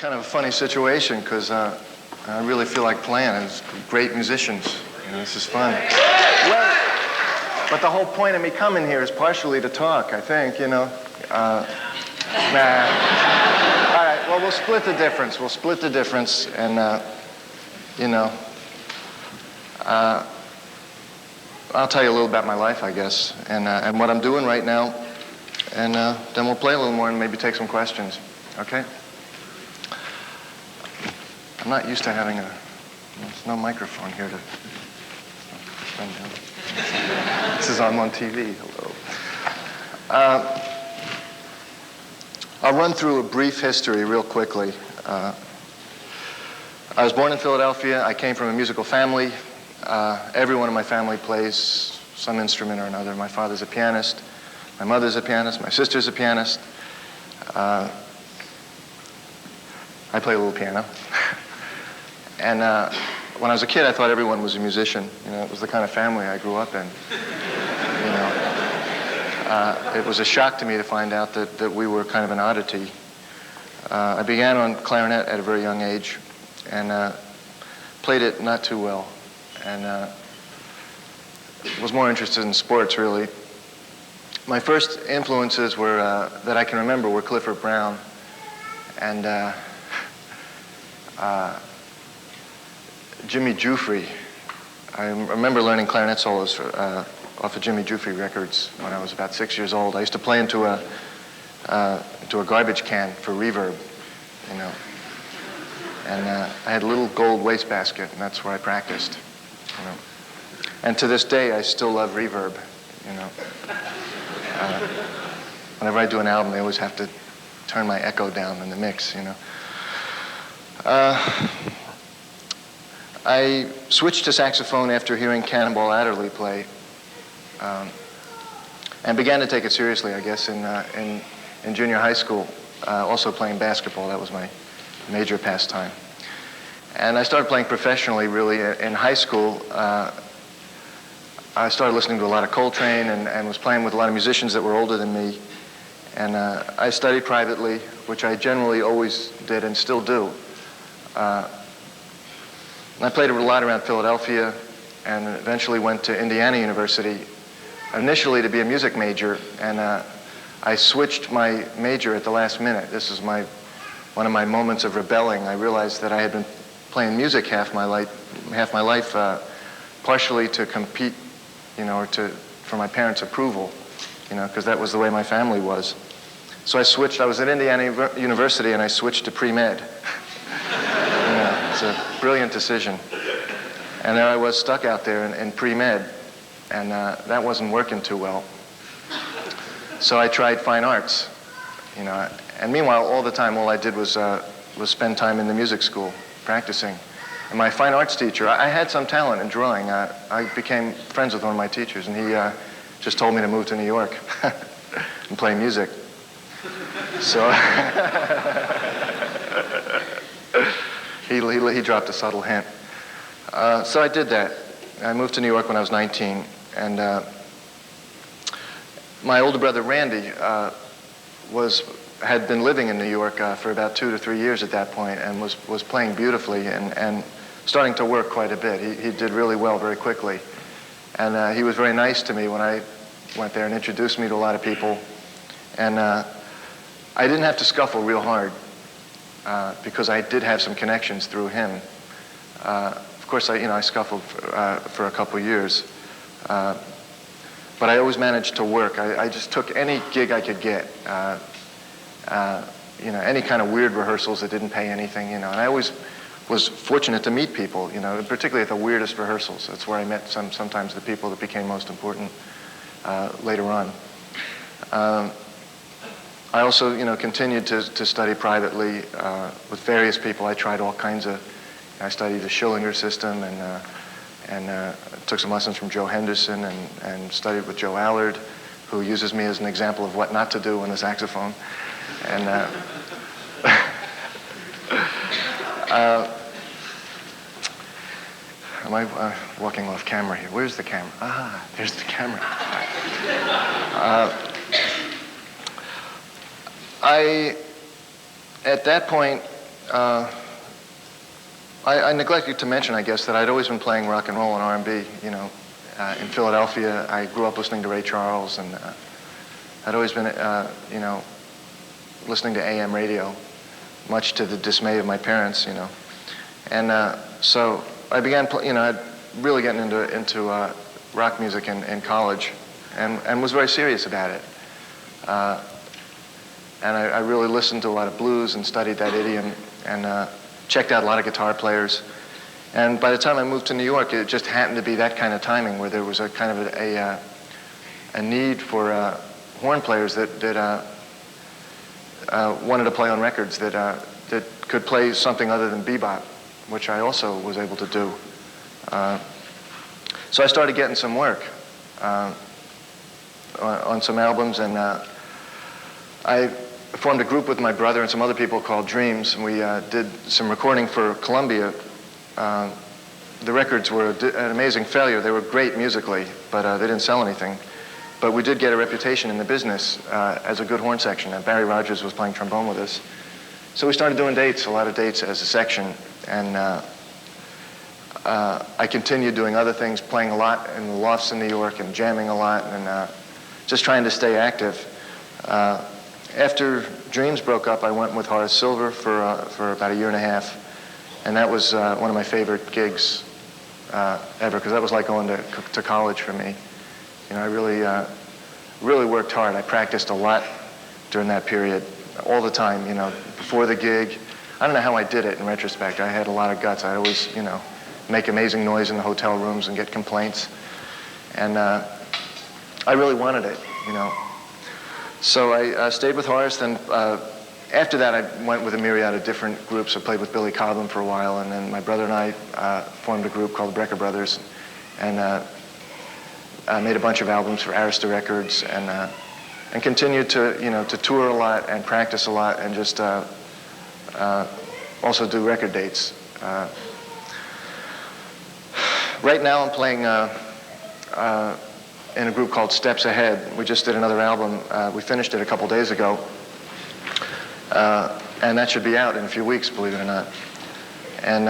kind of a funny situation because I really feel like playing. It's great musicians. You know, this is fun. Well, but the whole point of me coming here is partially to talk, I think, you know. Nah. All right, well, we'll split the difference. We'll split the difference and, you know, I'll tell you a little about my life, I guess, and what I'm doing right now, and then we'll play a little more and maybe take some questions, okay? I'm not used to having there's no microphone here to bend down. This is on TV, hello. I'll run through a brief history real quickly. I was born in Philadelphia. I came from a musical family. Everyone in my family plays some instrument or another. My father's a pianist. My mother's a pianist. My sister's a pianist. I play a little piano. And when I was a kid, I thought everyone was a musician. You know, it was the kind of family I grew up in. You know, it was a shock to me to find out that we were kind of an oddity. I began on clarinet at a very young age and played it not too well. And was more interested in sports, really. My first influences were, that I can remember, were Clifford Brown and Jimmy Giuffre. I remember learning clarinet solos off of Jimmy Giuffre records when I was about 6 years old. I used to play into a garbage can for reverb, you know. And I had a little gold wastebasket, and that's where I practiced, you know. And to this day, I still love reverb, you know. Whenever I do an album, I always have to turn my echo down in the mix, you know. I switched to saxophone after hearing Cannonball Adderley play, and began to take it seriously, I guess, in junior high school, also playing basketball. That was my major pastime. And I started playing professionally, really, in high school. I started listening to a lot of Coltrane and was playing with a lot of musicians that were older than me. And I studied privately, which I generally always did and still do. I played a lot around Philadelphia and eventually went to Indiana University, initially to be a music major, and I switched my major at the last minute. This is one of my moments of rebelling. I realized that I had been playing music half my life, partially to compete, you know, or for my parents' approval, you know, because that was the way my family was. So I switched. I was at Indiana University, and I switched to pre-med. You know, it's a brilliant decision. And there I was stuck out there in pre-med, and that wasn't working too well. So I tried fine arts, you know. And meanwhile, all the time, all I did was spend time in the music school, practicing. And my fine arts teacher, I had some talent in drawing. I became friends with one of my teachers, and he just told me to move to New York and play music. So he dropped a subtle hint. So I did that. I moved to New York when I was 19, and my older brother Randy had been living in New York for about 2 to 3 years at that point, and was playing beautifully and starting to work quite a bit. He did really well very quickly, and he was very nice to me when I went there and introduced me to a lot of people, and I didn't have to scuffle real hard because I did have some connections through him. Of course, I scuffled for a couple years, but I always managed to work. I just took any gig I could get. You know, any kind of weird rehearsals that didn't pay anything, you know, and I always was fortunate to meet people, you know, particularly at the weirdest rehearsals. That's where I met sometimes the people that became most important later on. I also, you know, continued to study privately with various people. I tried all kinds of, I studied the Schillinger system and took some lessons from Joe Henderson and studied with Joe Allard, who uses me as an example of what not to do on the saxophone. And am I walking off camera here? Where's the camera? Ah, there's the camera. At that point, I neglected to mention, I guess, that I'd always been playing rock and roll and R&B. You know, in Philadelphia, I grew up listening to Ray Charles, and I'd always been, you know, listening to AM radio, much to the dismay of my parents, you know. And so I began, you know, really getting into rock music in college, and was very serious about it. And I really listened to a lot of blues and studied that idiom, and checked out a lot of guitar players. And by the time I moved to New York, it just happened to be that kind of timing where there was a kind of a need for horn players that wanted to play on records that could play something other than bebop, which I also was able to do. So I started getting some work on some albums, and I formed a group with my brother and some other people called Dreams, and we did some recording for Columbia. The records were an amazing failure. They were great musically, but they didn't sell anything. But we did get a reputation in the business as a good horn section, and Barry Rogers was playing trombone with us. So we started doing dates, a lot of dates as a section, and I continued doing other things, playing a lot in the lofts in New York and jamming a lot, and just trying to stay active. After Dreams broke up, I went with Horace Silver for about a year and a half, and that was one of my favorite gigs ever, because that was like going to college for me. You know, I really worked hard. I practiced a lot during that period, all the time, you know, before the gig. I don't know how I did it in retrospect. I had a lot of guts. I'd always, you know, make amazing noise in the hotel rooms and get complaints. And I really wanted it, you know. So I stayed with Horace. Then after that, I went with a myriad of different groups. I played with Billy Cobham for a while, and then my brother and I formed a group called the Brecker Brothers, and made a bunch of albums for Arista Records, and continued to, you know, to tour a lot and practice a lot, and just also do record dates. Right now, I'm playing in a group called Steps Ahead. We just did another album. We finished it a couple days ago. And that should be out in a few weeks, believe it or not. And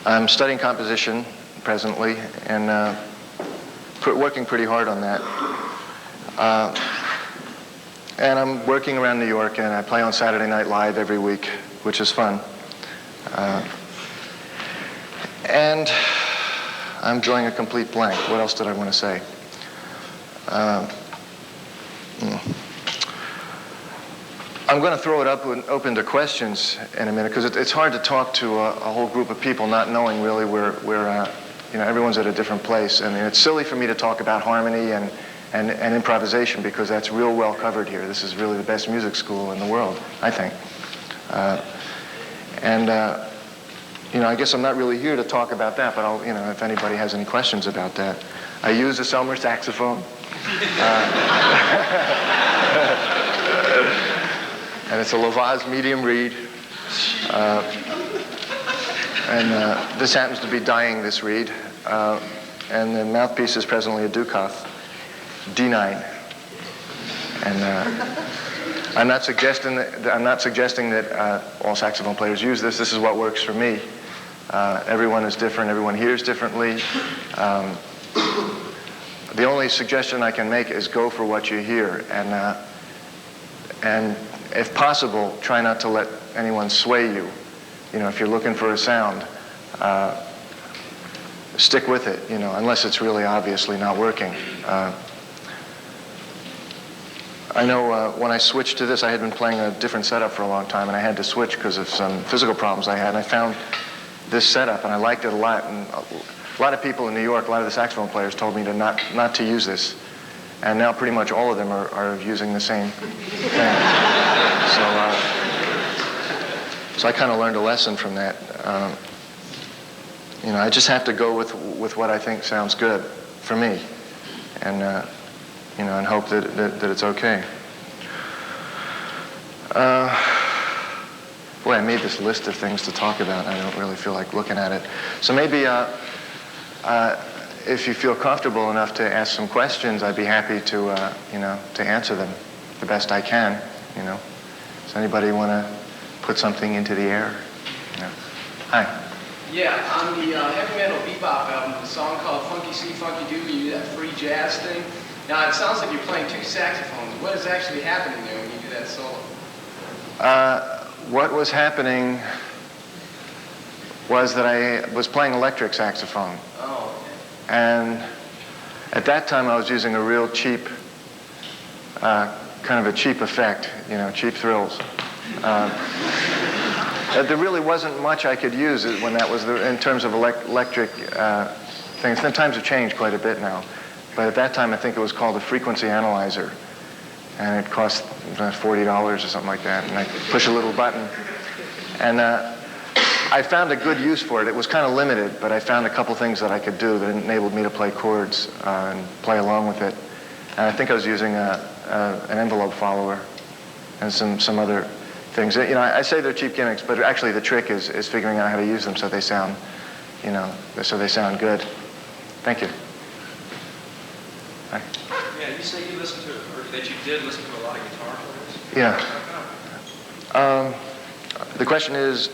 I'm studying composition presently, and working pretty hard on that. And I'm working around New York, and I play on Saturday Night Live every week, which is fun. And I'm drawing a complete blank. What else did I want to say? I'm going to throw it open to questions in a minute, because it's hard to talk to a whole group of people not knowing really where you know, everyone's at a different place. I mean, it's silly for me to talk about harmony and improvisation, because that's real well covered here. This is really the best music school in the world, I think. You know, I guess I'm not really here to talk about that, but I'll, you know, if anybody has any questions about that. I use a Selmer saxophone. And it's a Lavaz medium reed. This happens to be dying, this reed. And the mouthpiece is presently a Dukoff D9. And I'm not suggesting that all saxophone players use this. This is what works for me. Everyone is different. Everyone hears differently. The only suggestion I can make is go for what you hear, and if possible, try not to let anyone sway you. You know, if you're looking for a sound, stick with it. You know, unless it's really obviously not working. I know when I switched to this, I had been playing a different setup for a long time, and I had to switch because of some physical problems I had. And I found this setup, and I liked it a lot. And a lot of people in New York, a lot of the saxophone players told me to not to use this. And now pretty much all of them are using the same thing. So I kind of learned a lesson from that. You know, I just have to go with what I think sounds good for me, and you know, and hope that it's okay. Boy, I made this list of things to talk about, and I don't really feel like looking at it. So maybe if you feel comfortable enough to ask some questions, I'd be happy to, you know, to answer them the best I can, you know. Does anybody want to put something into the air? No. Hi. Yeah, on the heavy metal bebop album, the song called Funky See, Funky Do, you do that free jazz thing. Now, it sounds like you're playing two saxophones. What is actually happening there when you do that solo? What was happening was that I was playing electric saxophone. Oh, okay. And at that time, I was using a real cheap, kind of a cheap effect, you know, cheap thrills. There really wasn't much I could use when that was in terms of electric things. The times have changed quite a bit now. But at that time, I think it was called a frequency analyzer. And it cost $40 or something like that. And I push a little button. And I found a good use for it. It was kind of limited, but I found a couple things that I could do that enabled me to play chords and play along with it. And I think I was using an envelope follower and some other things. You know, I say they're cheap gimmicks, but actually the trick is figuring out how to use them so they sound, you know, so they sound good. Thank you. Hi. Yeah, you say you listen to, or that you did listen to a lot of guitar players? Yeah. The question is,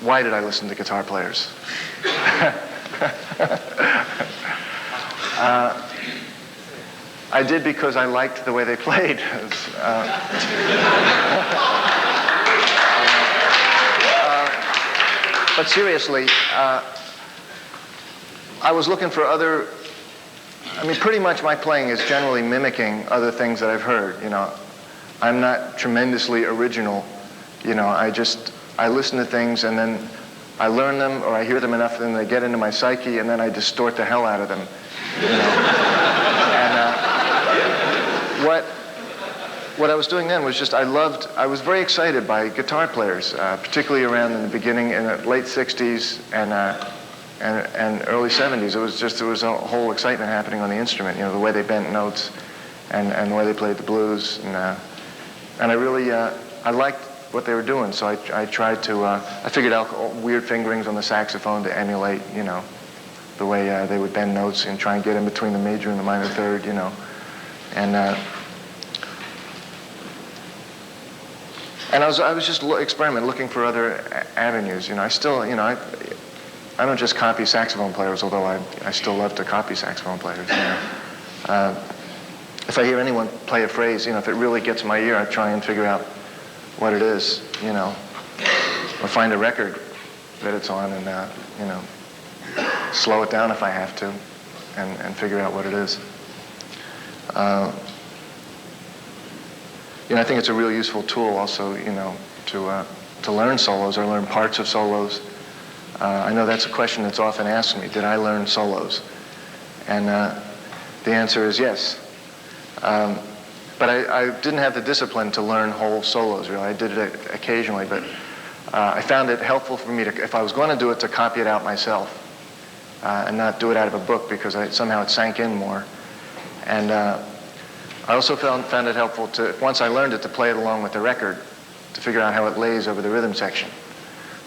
why did I listen to guitar players? I did because I liked the way they played. But seriously, I was looking for other. I mean, pretty much my playing is generally mimicking other things that I've heard. You know, I'm not tremendously original. You know, I listen to things and then I learn them or I hear them enough and they get into my psyche and then I distort the hell out of them. You know? And what I was doing then was just I was very excited by guitar players, particularly around in the beginning in the late 60s and early 70s. There was a whole excitement happening on the instrument, you know, the way they bent notes and the way they played the blues. And I really, I liked what they were doing, so I tried to, I figured out weird fingerings on the saxophone to emulate, you know, the way they would bend notes and try and get in between the major and the minor third, you know. And I was just experimenting, looking for other avenues, you know. I still, you know, I don't just copy saxophone players, although I still love to copy saxophone players, you know. If I hear anyone play a phrase, you know, if it really gets my ear, I try and figure out what it is, you know, or find a record that it's on and, you know, slow it down if I have to and figure out what it is. You know, I think it's a real useful tool also, you know, to learn solos or learn parts of solos. I know that's a question that's often asked me, did I learn solos? And the answer is yes. But I didn't have the discipline to learn whole solos, really. I did it occasionally, but I found it helpful for me to, if I was going to do it, to copy it out myself and not do it out of a book because somehow it sank in more. And I also found it helpful to, once I learned it, to play it along with the record to figure out how it lays over the rhythm section.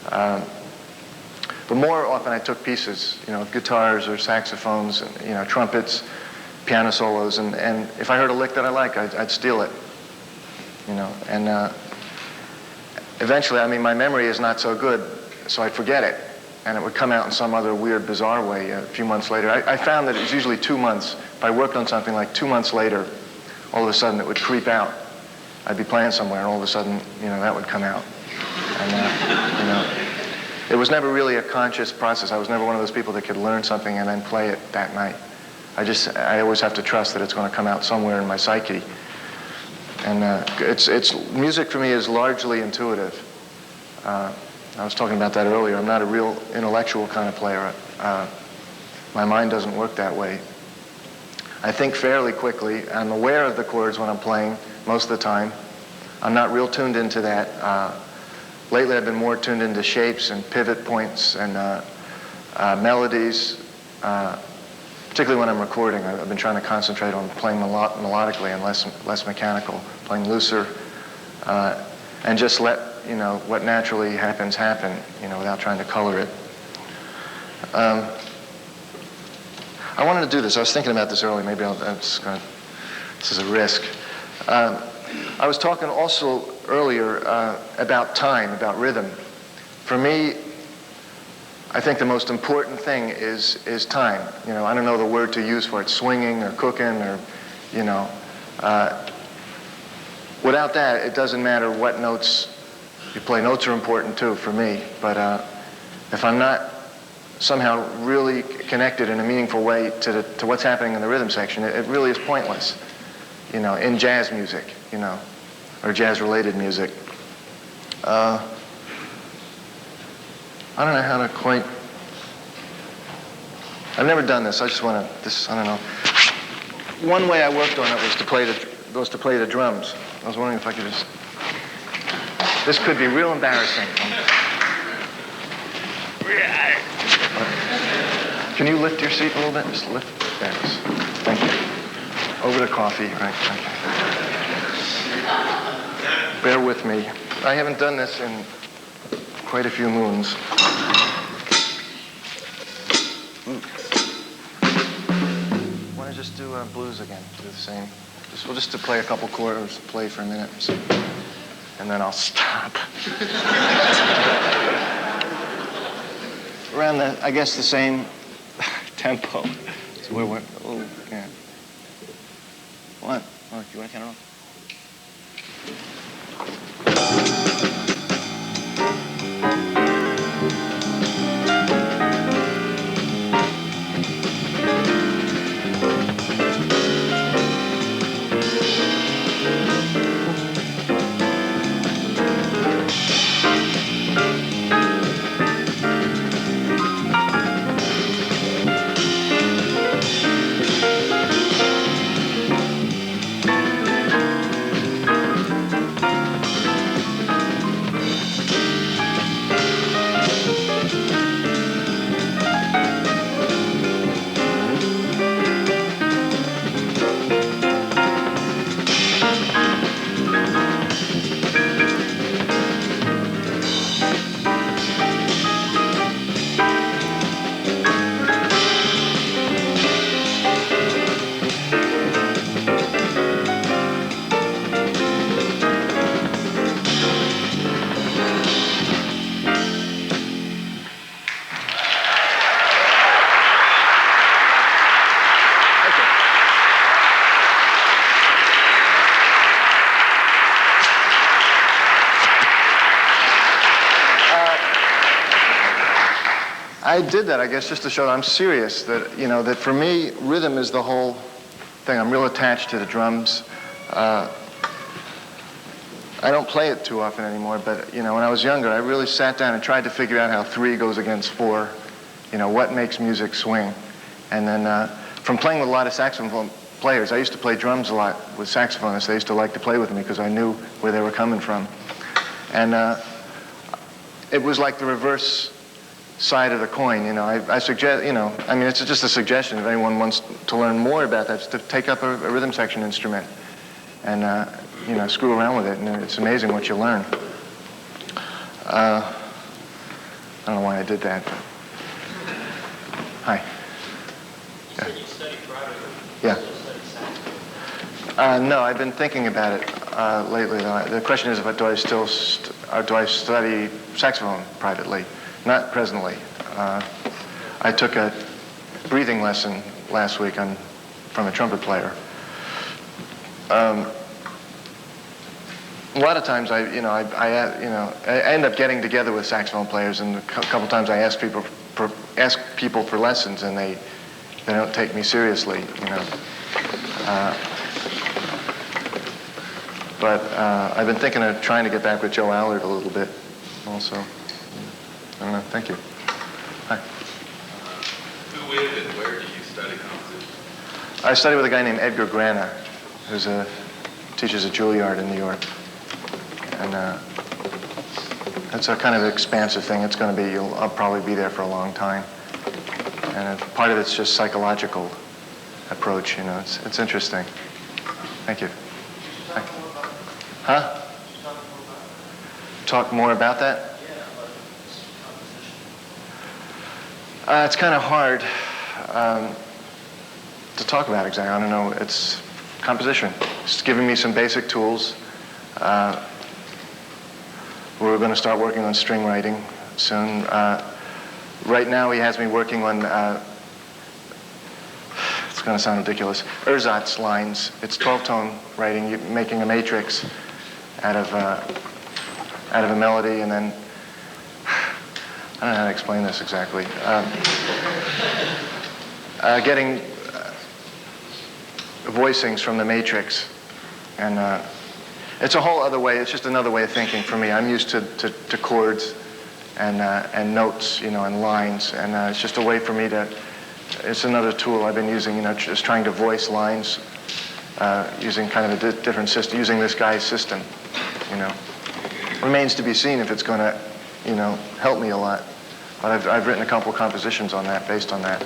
But more often I took pieces, you know, guitars or saxophones, you know, trumpets, piano solos, and if I heard a lick that I like, I'd steal it, you know. And eventually, I mean, my memory is not so good, so I'd forget it, and it would come out in some other weird, bizarre way a few months later. I found that it was usually 2 months. If I worked on something like 2 months later, all of a sudden it would creep out. I'd be playing somewhere, and all of a sudden, you know, that would come out. And, you know, it was never really a conscious process. I was never one of those people that could learn something and then play it that night. I always have to trust that it's going to come out somewhere in my psyche. And music for me is largely intuitive. I was talking about that earlier. I'm not a real intellectual kind of player. My mind doesn't work that way. I think fairly quickly. I'm aware of the chords when I'm playing most of the time. I'm not real tuned into that. Lately I've been more tuned into shapes and pivot points and melodies. Particularly when I'm recording, I've been trying to concentrate on playing melodically and less mechanical, playing looser, and just let, you know, what naturally happens happen, you know, without trying to color it. I wanted to do this. I was thinking about this earlier. Maybe this is a risk. I was talking also earlier about time, about rhythm. For me, I think the most important thing is time. You know, I don't know the word to use for it, swinging or cooking or, you know. Without that, it doesn't matter what notes you play. Notes are important too for me, but if I'm not somehow really connected in a meaningful way to what's happening in the rhythm section, it really is pointless, you know, in jazz music, you know, or jazz-related music. I don't know how to quite... I've never done this. I just want to... I don't know. One way I worked on it was to play the drums. I was wondering if I could just... This could be real embarrassing. Can you lift your seat a little bit? Just lift. There it is. Thank you. Over to coffee. Right. Okay. Bear with me. I haven't done this in quite a few moons. Want to just do blues again? Do the same. We'll just to play a couple chords, play for a minute, and then I'll stop. Around the, I guess, the same tempo. So we're oh, yeah. What? Oh, do you want to count it off? I did that, I guess, just to show that I'm serious, that, you know, that for me, rhythm is the whole thing. I'm real attached to the drums. I don't play it too often anymore, but, you know, when I was younger, I really sat down and tried to figure out how 3 goes against 4, you know, what makes music swing. And then from playing with a lot of saxophone players, I used to play drums a lot with saxophonists. They used to like to play with me because I knew where they were coming from. And it was like the reverse side of the coin, you know. I suggest, you know, I mean, it's just a suggestion if anyone wants to learn more about that, to take up a rhythm section instrument and, you know, screw around with it, and it's amazing what you learn. I don't know why I did that, but... Hi. You said you studied privately. Yeah. You also studied saxophone. No, I've been thinking about it lately. The question is, do I study saxophone privately? Not presently. I took a breathing lesson last week from a trumpet player. A lot of times, I end up getting together with saxophone players, and a couple times I ask people for lessons, and they don't take me seriously, you know. But I've been thinking of trying to get back with Joe Allard a little bit, also. I don't know. Thank you. Hi. Who is and where do you study composition? I study with a guy named Edgar Grana, who teaches at Juilliard in New York. And it's a kind of expansive thing. It's going to be, I'll probably be there for a long time. And part of it's just psychological approach, you know. It's interesting. Thank you. Huh? Talk more about that? It's kind of hard to talk about exactly. I don't know. It's composition. Just giving me some basic tools. We're going to start working on string writing soon. Right now he has me working on, it's going to sound ridiculous, ersatz lines. It's 12-tone writing, making a matrix out of a melody, and then, I don't know how to explain this exactly. Getting voicings from the matrix, and it's a whole other way. It's just another way of thinking for me. I'm used to chords and notes, and lines, and it's just a way for me to. It's another tool I've been using, just trying to voice lines, using kind of a different system, using this guy's system, Remains to be seen if it's going to, help me a lot. But I've written a couple of compositions on that, based on that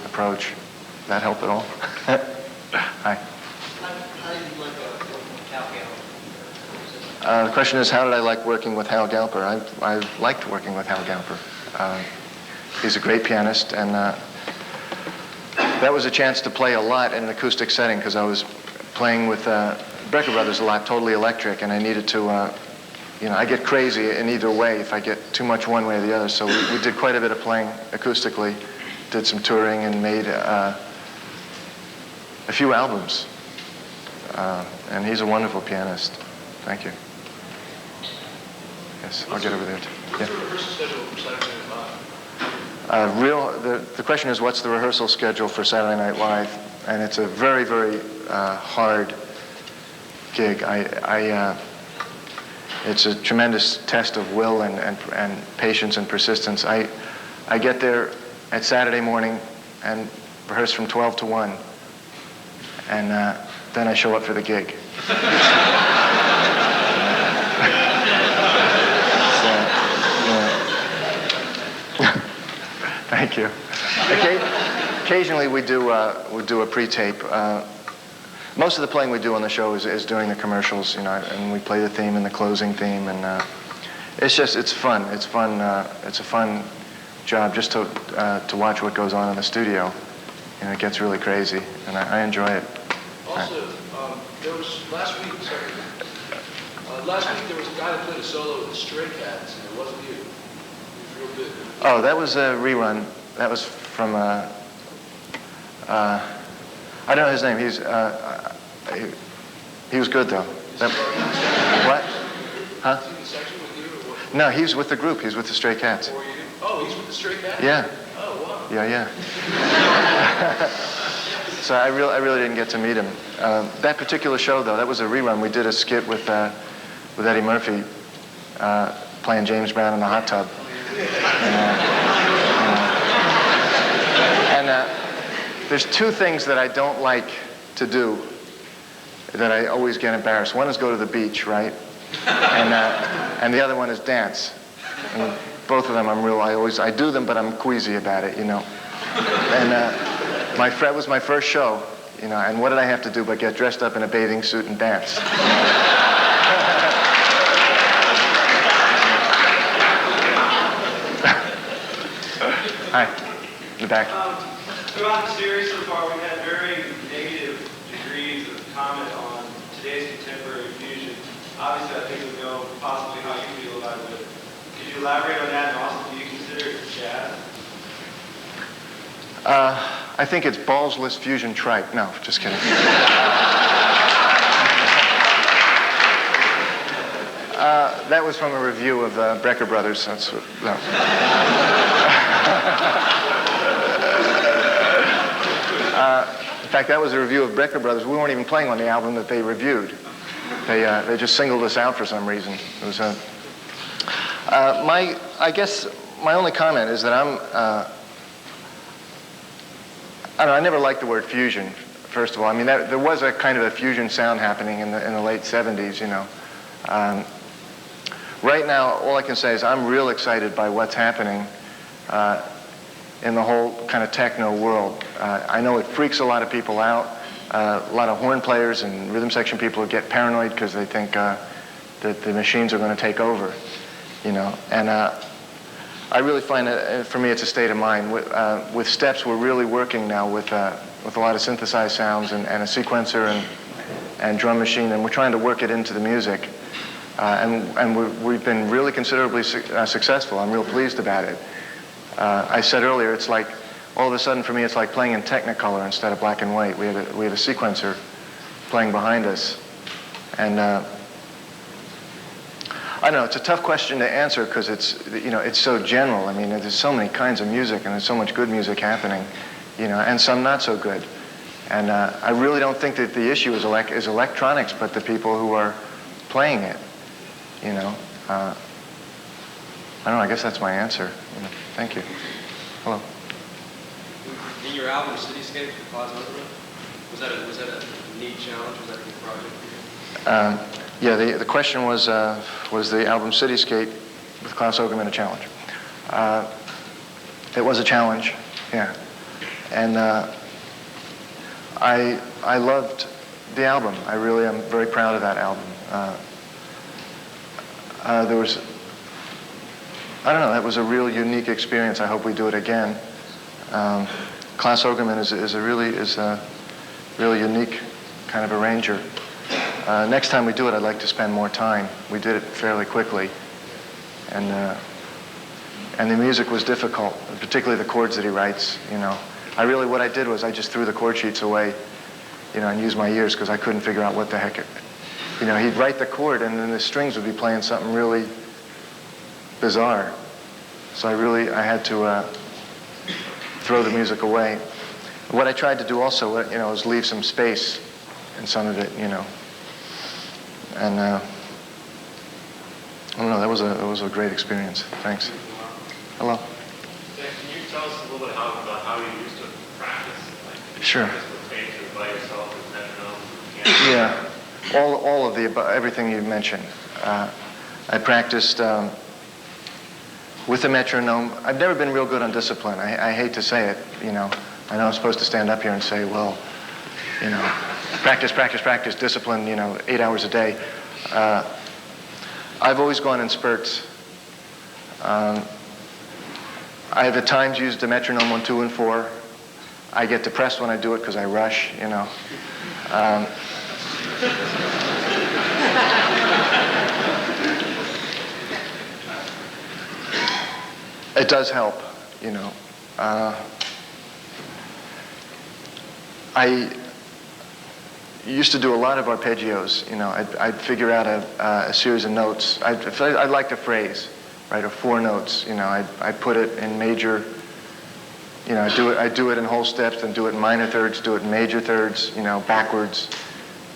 approach. Did that help at all? Hi. How did you like working with Tal Farlow? The question is, how did I like working with Hal Galper? I liked working with Hal Galper. He's a great pianist, and that was a chance to play a lot in an acoustic setting, because I was playing with Brecker Brothers a lot, totally electric, and I needed to, I get crazy in either way if I get too much one way or the other. So we did quite a bit of playing acoustically, did some touring, and made a few albums. And he's a wonderful pianist. Thank you. Yes, I'll get over there. What's the rehearsal schedule for Saturday Night Live? The question is, what's the rehearsal schedule for Saturday Night Live? And it's a very, very hard gig. It's a tremendous test of will and patience and persistence. I get there at Saturday morning and rehearse from 12 to 1, and then I show up for the gig. Thank you. Occasionally we do a pre-tape. Most of the playing we do on the show is during the commercials, and we play the theme and the closing theme, and it's fun. It's fun. It's a fun job just to watch what goes on in the studio, and it gets really crazy, and I enjoy it. Also, there was last week there was a guy that played a solo with the Stray Cats, and it wasn't you. He was real good. Oh, that was a rerun. That was from I don't know his name. He was good though. What? Huh? Is he in the section with you or what? No, he's with the group. He's with the Stray Cats. Or you? Oh, he's with the Stray Cats? Yeah. Oh, wow. Yeah. So I really didn't get to meet him. That particular show though, that was a rerun. We did a skit with Eddie Murphy playing James Brown in the hot tub. And there's two things that I don't like to do that I always get embarrassed. One is go to the beach, right? And the other one is dance. And both of them I do them, but I'm queasy about it, And that was my first show, and what did I have to do but get dressed up in a bathing suit and dance? Hi, in the back. Throughout the series so far, we've had very negative degrees of comment on today's contemporary fusion. Obviously, I think we know possibly how you feel about it. Could you elaborate on that, and also, do you consider it jazz? I think it's ballsless fusion tripe. No, just kidding. That was from a review of Brecker Brothers. That's what, no. In fact, that was a review of Brecker Brothers. We weren't even playing on the album that they reviewed. They just singled us out for some reason. It was I guess my only comment is that I don't know, I never liked the word fusion, first of all. I mean, there was a kind of a fusion sound happening in the late 70s, Right now, all I can say is I'm real excited by what's happening in the whole kind of techno world. I know it freaks a lot of people out. A lot of horn players and rhythm section people get paranoid because they think that the machines are going to take over, And I really find that, for me, it's a state of mind. With steps, we're really working now with a lot of synthesized sounds and a sequencer and and drum machine, and we're trying to work it into the music. And we've been really considerably successful. I'm real pleased about it. I said earlier, it's like, all of a sudden for me, it's like playing in Technicolor instead of black and white. We have a sequencer playing behind us. And I don't know, it's a tough question to answer because it's so general. I mean, there's so many kinds of music and there's so much good music happening, and some not so good. And I really don't think that the issue is electronics, but the people who are playing it, I don't know, I guess that's my answer. Thank you. Hello. In your album, Cityscape, Claus Overman, was that a neat challenge? Was that a good project for you? Yeah, the question was the album Cityscape with Klaus Ogerman a challenge? It was a challenge, yeah. And I loved the album. I really am very proud of that album. There was, I don't know, that was a real unique experience. I hope we do it again. Klaus Ogerman is a really unique kind of arranger. Next time we do it, I'd like to spend more time. We did it fairly quickly, and the music was difficult, particularly the chords that he writes. What I did was I just threw the chord sheets away, and used my ears because I couldn't figure out what the heck he'd write the chord, and then the strings would be playing something really bizarre. So I had to throw the music away. What I tried to do also, was leave some space in some of it, And I don't know, that was a great experience. Thanks. Hello. Yeah, can you tell us a little bit about how you used to practice? Sure. Practice by yourself with metronome? Yeah, all of everything you mentioned. I practiced with the metronome. I've never been real good on discipline. I hate to say it, I know I'm supposed to stand up here and say, well, practice, discipline, 8 hours a day. I've always gone in spurts. I have at times used the metronome 1, 2, and 4. I get depressed when I do it because I rush, It does help, I used to do a lot of arpeggios. I'd figure out a series of notes. I'd like a phrase, right, or 4 notes. I'd put it in major. I do it in whole steps, and do it in minor thirds, do it in major thirds. Backwards.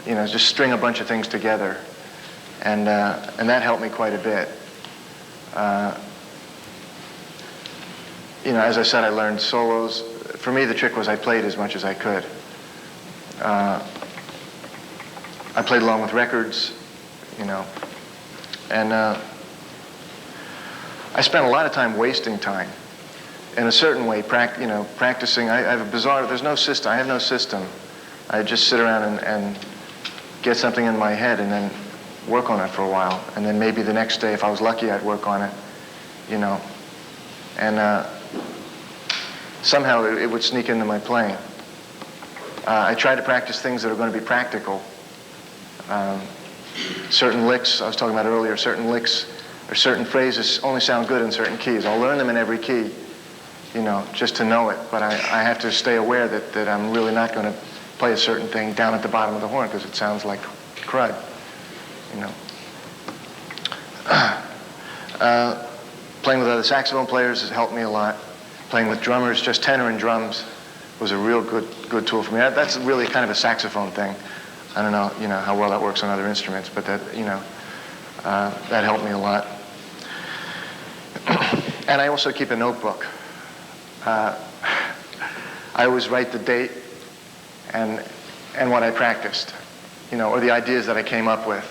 Just string a bunch of things together, and that helped me quite a bit. As I said, I learned solos. For me, the trick was I played as much as I could. I played along with records, and I spent a lot of time wasting time. In a certain way, practicing. I have a bizarre. There's no system. I have no system. I just sit around and get something in my head, and then work on it for a while, and then maybe the next day, if I was lucky, I'd work on it, and somehow it would sneak into my playing. I try to practice things that are going to be practical. Certain licks, I was talking about earlier, certain licks or certain phrases only sound good in certain keys. I'll learn them in every key, just to know it, but I have to stay aware that I'm really not going to play a certain thing down at the bottom of the horn because it sounds like crud, Playing with other saxophone players has helped me a lot. Playing with drummers, just tenor and drums, was a real good tool for me. That's really kind of a saxophone thing. I don't know, how well that works on other instruments, but that helped me a lot. And I also keep a notebook. I always write the date and what I practiced, or the ideas that I came up with.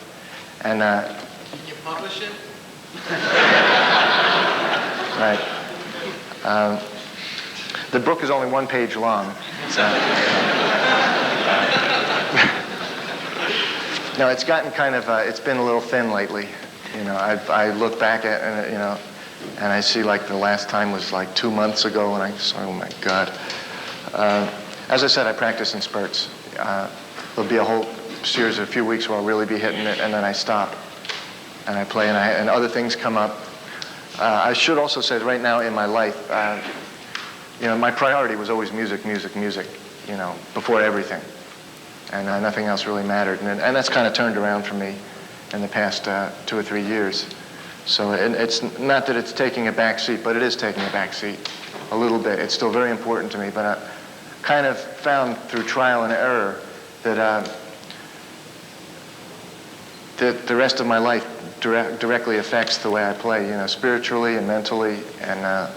And Can you publish it? Right. The book is only 1 page long. So. No, it's gotten kind of, it's been a little thin lately. I look back at it, and I see like the last time was like 2 months ago, and I just, oh my God. As I said, I practice in spurts. There'll be a whole series of a few weeks where I'll really be hitting it, and then I stop, and I play, and other things come up. I should also say that right now in my life, my priority was always music, before everything, and nothing else really mattered, and that's kind of turned around for me in the past 2 or 3 years. So it's not that it's taking a back seat, but it is taking a back seat a little bit. It's still very important to me, but I kind of found through trial and error that the rest of my life directly affects the way I play, spiritually and mentally, and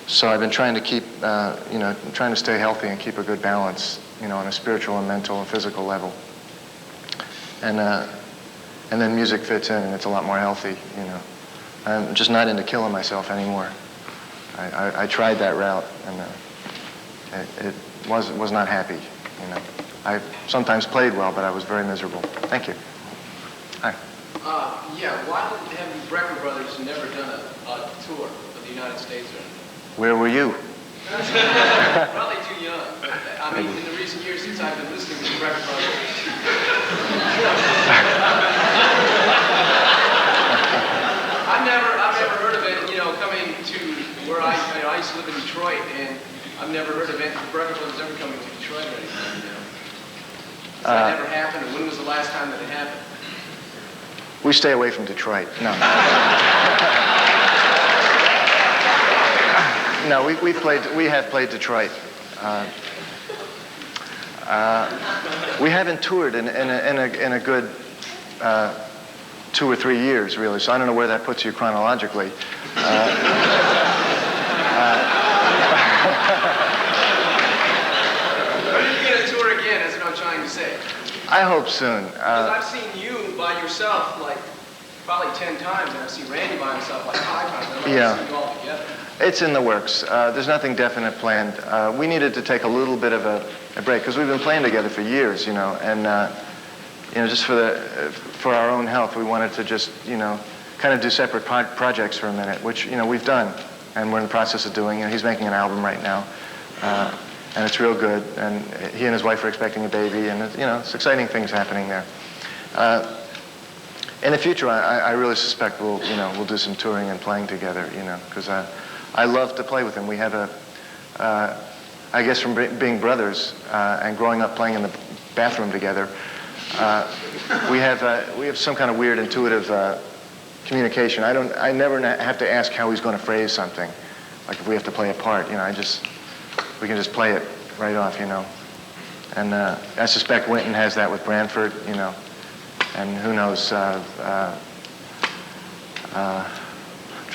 so I've been trying to keep, trying to stay healthy and keep a good balance, on a spiritual and mental and physical level, and then music fits in, and it's a lot more healthy, I'm just not into killing myself anymore. I tried that route, and it was not happy, I sometimes played well, but I was very miserable. Thank you. Hi. Why have the Brecker brothers never done a tour of the United States or anything? Where were you? Probably too young. But, I mean, in the recent years since I've been listening to the Brecker brothers. I've never heard of it, coming to where I used to live in Detroit, and I've never heard of it, the Brecker brothers ever coming to Detroit or anything, Does that never happen, and when was the last time that it happened? We stay away from Detroit. No. No, we have played Detroit. We haven't toured in a good 2 or 3 years, really. So I don't know where that puts you chronologically. When are you going to tour again? That's what I'm trying to say. I hope soon. Because I've seen you by yourself like probably 10 times, and I've seen Randy by himself like 5 times. I've never seen you all together. It's in the works. There's nothing definite planned. We needed to take a little bit of a break because we've been playing together for years, and just for our own health, we wanted to just kind of do separate projects for a minute, which we've done, and we're in the process of doing. He's making an album right now, and it's real good. And he and his wife are expecting a baby, and it's exciting things happening there. In the future, I really suspect we'll do some touring and playing together, because I love to play with him. We have I guess from being brothers and growing up playing in the bathroom together, we have some kind of weird intuitive communication. I never have to ask how he's going to phrase something. Like if we have to play a part, we can just play it right off, And I suspect Winton has that with Branford, and who knows, trying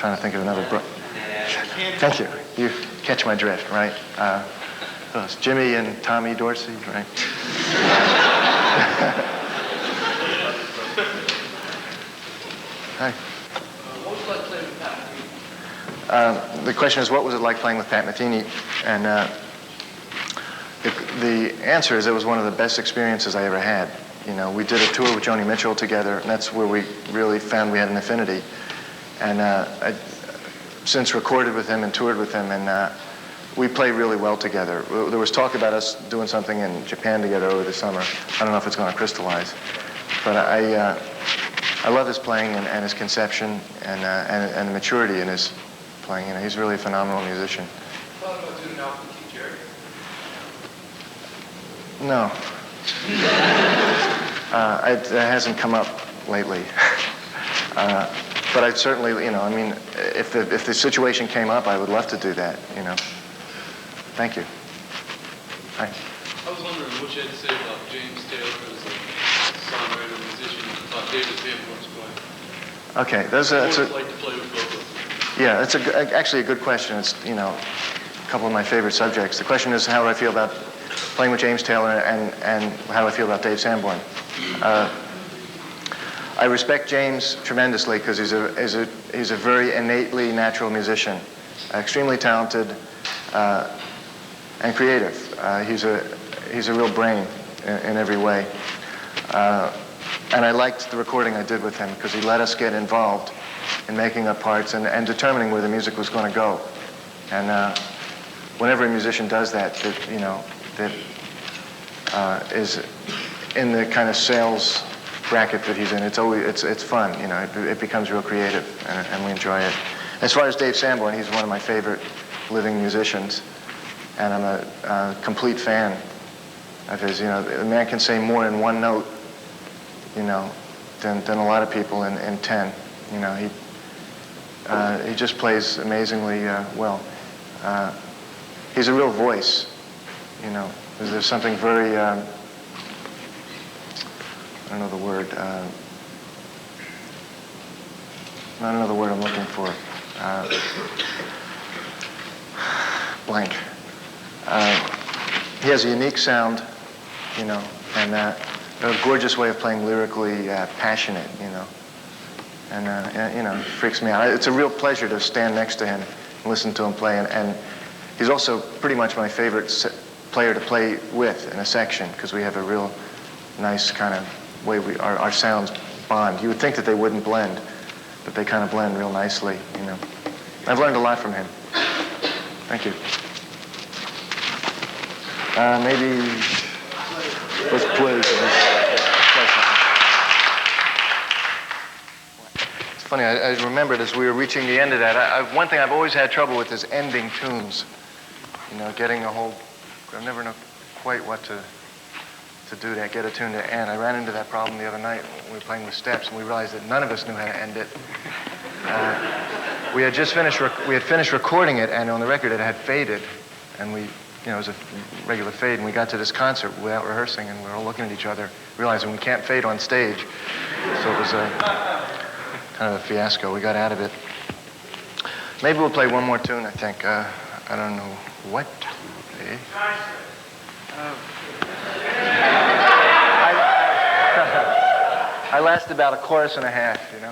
to think of another Thank you. You catch my drift, right? Those Jimmy and Tommy Dorsey, right? Hi. What was it like playing with Pat Metheny? The question is, what was it like playing with Pat Metheny? And the answer is it was one of the best experiences I ever had. We did a tour with Joni Mitchell together, and that's where we really found we had an affinity. And I since recorded with him and toured with him, and we played really well together. There was talk about us doing something in Japan together over the summer. I don't know if it's going to crystallize, but I love his playing and his conception and the maturity in his playing. He's really a phenomenal musician. Thought about doing an album with Keith Jarrett? No. It hasn't come up lately. But I'd certainly, if the situation came up, I would love to do that, Thank you. Hi. I was wondering what you had to say about James Taylor as a songwriter, musician, about David's influence playing. Okay, What was it like to play with both of them? Yeah, that's actually a good question. It's, a couple of my favorite subjects. The question is, how do I feel about playing with James Taylor, and how do I feel about Dave Sanborn? I respect James tremendously because he's a very innately natural musician, extremely talented and creative. He's a real brain in every way. And I liked the recording I did with him because he let us get involved in making up parts and determining where the music was going to go. And whenever a musician does that, in the kind of sales bracket that he's in. It's fun, you know. It becomes real creative, and we enjoy it. As far as Dave Sanborn, he's one of my favorite living musicians, and I'm a complete fan of his. You know, the man can say more in one note, you know, than a lot of people in 10. You know, he just plays amazingly well. He's a real voice, you know. There's something very, I don't know the word, I don't know the word I'm looking for. Blank. He has a unique sound, you know, and a gorgeous way of playing lyrically passionate, you know. And you know, it freaks me out. It's a real pleasure to stand next to him and listen to him play. And he's also pretty much my favorite player to play with in a section, because we have a real nice kind of way our sounds bond. You would think that they wouldn't blend, but they kind of blend real nicely, you know. I've learned a lot from him. Thank you. Maybe let's play something. It's funny, I remembered as we were reaching the end of that, one thing I've always had trouble with is ending tunes. You know, getting a whole, I never know quite what to do to get a tune to end. I ran into that problem the other night when we were playing with steps, and we realized that none of us knew how to end it. We had just finished recording it, and on the record it had faded, and it was a regular fade, and we got to this concert without rehearsing, and we were all looking at each other, realizing we can't fade on stage. So it was kind of a fiasco. We got out of it. Maybe we'll play one more tune, I think. I don't know what to play. I last about a chorus and a half, you know.